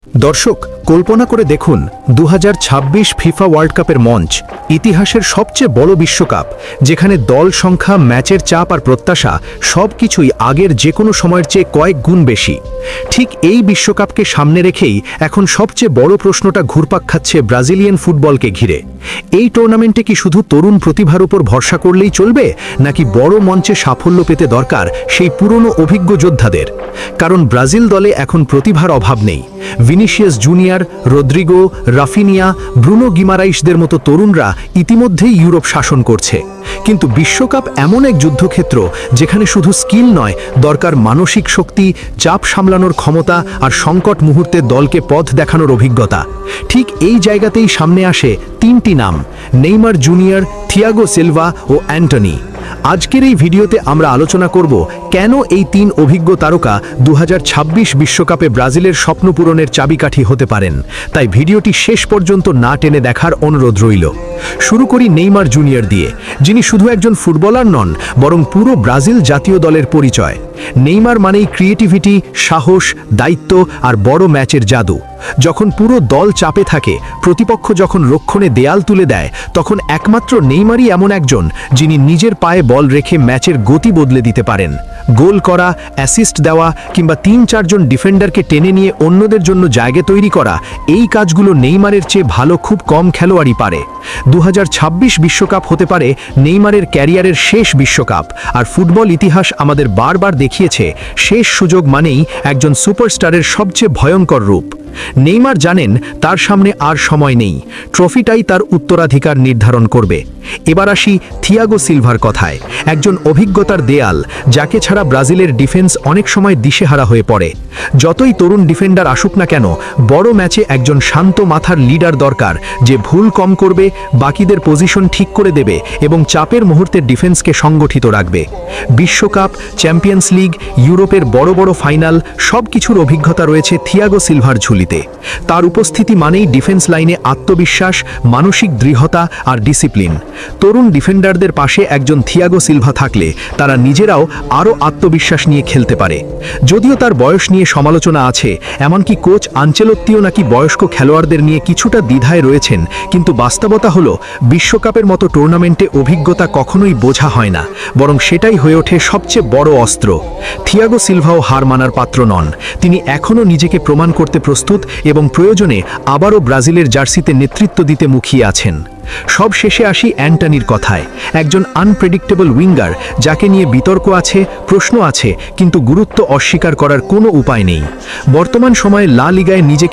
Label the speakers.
Speaker 1: দর্শক, কল্পনা করে দেখুন 2026 ফিফা ওয়ার্ল্ড কাপের মঞ্চ, ইতিহাসের সবচেয়ে বড় বিশ্বকাপ, যেখানে দল সংখ্যা, ম্যাচের চাপ আর প্রত্যাশা সবকিছুই আগের যে কোনো সময়ের চেয়ে কয়েক গুণ বেশি। ঠিক এই বিশ্বকাপকে সামনে রেখেই এখন সবচেয়ে বড় প্রশ্নটা ঘুরপাক খাচ্ছে ব্রাজিলিয়ান ফুটবলকে ঘিরে। এই টুর্নামেন্টে কি শুধু তরুণ প্রতিভার উপর ভরসা করলেই চলবে, নাকি বড় মঞ্চে সাফল্য পেতে দরকার সেই পুরনো অভিজ্ঞ যোদ্ধাদের? কারণ ব্রাজিল দলে এখন প্রতিভার অভাব নেই। Vinicius Junior, Rodrygo, Raphinha, Bruno গিমারাইসদের মতো তরুণরা ইতিমধ্যেই ইউরোপ শাসন করছে। কিন্তু বিশ্বকাপ এমন এক যুদ্ধক্ষেত্র যেখানে শুধু স্কিল নয়, দরকার মানসিক শক্তি, চাপ সামলানোর ক্ষমতা আর সংকট মুহূর্তে দলকে পথ দেখানোর অভিজ্ঞতা। ঠিক এই জায়গাতেই সামনে আসে তিনটি নাম: নেইমার জুনিয়র, থিয়াগো সিলভা ও অ্যান্টনি। আজকের এই ভিডিওতে আমরা আলোচনা করব কেন এই তিন অভিজ্ঞ তারকা 2026 বিশ্বকাপে ব্রাজিলের স্বপ্ন পূরণের চাবিকাঠি হতে পারেন। তাই ভিডিওটি শেষ পর্যন্ত না টেনে দেখার অনুরোধ রইল। শুরু করি নেইমার জুনিয়র দিয়ে, যিনি শুধু একজন ফুটবলার নন, বরং পুরো ব্রাজিল জাতীয় দলের পরিচয়। নেইমার মানেই ক্রিয়েটিভিটি, সাহস, দায়িত্ব আর বড় ম্যাচের জাদু। যখন পুরো দল চাপে থাকে, প্রতিপক্ষ যখন রক্ষণে দেয়াল তুলে দেয়, তখন একমাত্র নেইমারই এমন একজন যিনি নিজের পায়ে বল রেখে ম্যাচের গতি বদলে দিতে পারেন। গোল করা, অ্যাসিস্ট দেওয়া কিংবা ৩-৪ জন ডিফেন্ডারকে টেনে নিয়ে অন্যদের জন্য জায়গা তৈরি করা, এই কাজগুলো নেইমারের চেয়ে ভালো খুব কম খেলোয়াড়ই পারে। 2026 বিশ্বকাপ হতে পারে নেইমারের ক্যারিয়ারের শেষ বিশ্বকাপ, আর ফুটবল ইতিহাস আমাদের বারবার দেখিয়েছে শেষ সুযোগ মানেই একজন সুপারস্টারের সবচেয়ে ভয়ঙ্কর রূপ। নেইমার জানেন তার সামনে আর সময় নেই, ট্রফিটাই তার উত্তরাধিকার নির্ধারণ করবে। এবার আসি থিয়াগো সিলভার কথায়, একজন অভিজ্ঞতার দেয়াল, যাকে ছাড়া ব্রাজিলের ডিফেন্স অনেক সময় দিশেহারা হয়ে পড়ে। যতই তরুণ ডিফেন্ডার আসুক না কেন, বড় ম্যাচে একজন শান্ত মাথার লিডার দরকার, যে ভুল কম করবে, বাকিদের পজিশন ঠিক করে দেবে এবং চাপের মুহূর্তে ডিফেন্সকে সংগঠিত রাখবে। বিশ্বকাপ, চ্যাম্পিয়ন্স লিগ, ইউরোপের বড় বড় ফাইনাল, সব কিছুর অভিজ্ঞতা রয়েছে থিয়াগো সিলভার ঝুলিতে। তার উপস্থিতি মানেই ডিফেন্স লাইনে আত্মবিশ্বাস, মানসিক দৃঢ়তা আর ডিসিপ্লিন। তরুণ ডিফেন্ডারদের পাশে একজন থিয়াগো সিলভা থাকলে তারা নিজেরাও আরও আত্মবিশ্বাস নিয়ে খেলতে পারে। যদিও তার বয়স নিয়ে সমালোচনা আছে, এমনকি কোচ আনচেলত্তিও নাকি বয়স্ক খেলোয়াড়দের নিয়ে কিছুটা দ্বিধায় রয়েছেন, কিন্তু বাস্তবতা হলো বিশ্বকাপের মতো টুর্নামেন্টে অভিজ্ঞতা কখনোই বোঝা হয় না, বরং সেটাই হয়ে ওঠে সবচেয়ে বড় অস্ত্র। থিয়াগো সিলভাও হার মানার পাত্র নন। তিনি এখনও নিজেকে প্রমাণ করতে প্রস্তুত এবং প্রয়োজনে আবারও ব্রাজিলের জার্সিতে নেতৃত্ব দিতে মুখিয়ে আছেন। সব শেষে আসি অ্যান্টনির কথায়, একজন আনপ্রেডিক্টেবল উইঙ্গার, যাকে নিয়ে বিতর্ক আছে, প্রশ্ন আছে, কিন্তু গুরুত্ব অস্বীকার করার কোনো উপায় নেই। বর্তমান সময়ে লা লিগায় নিজেকে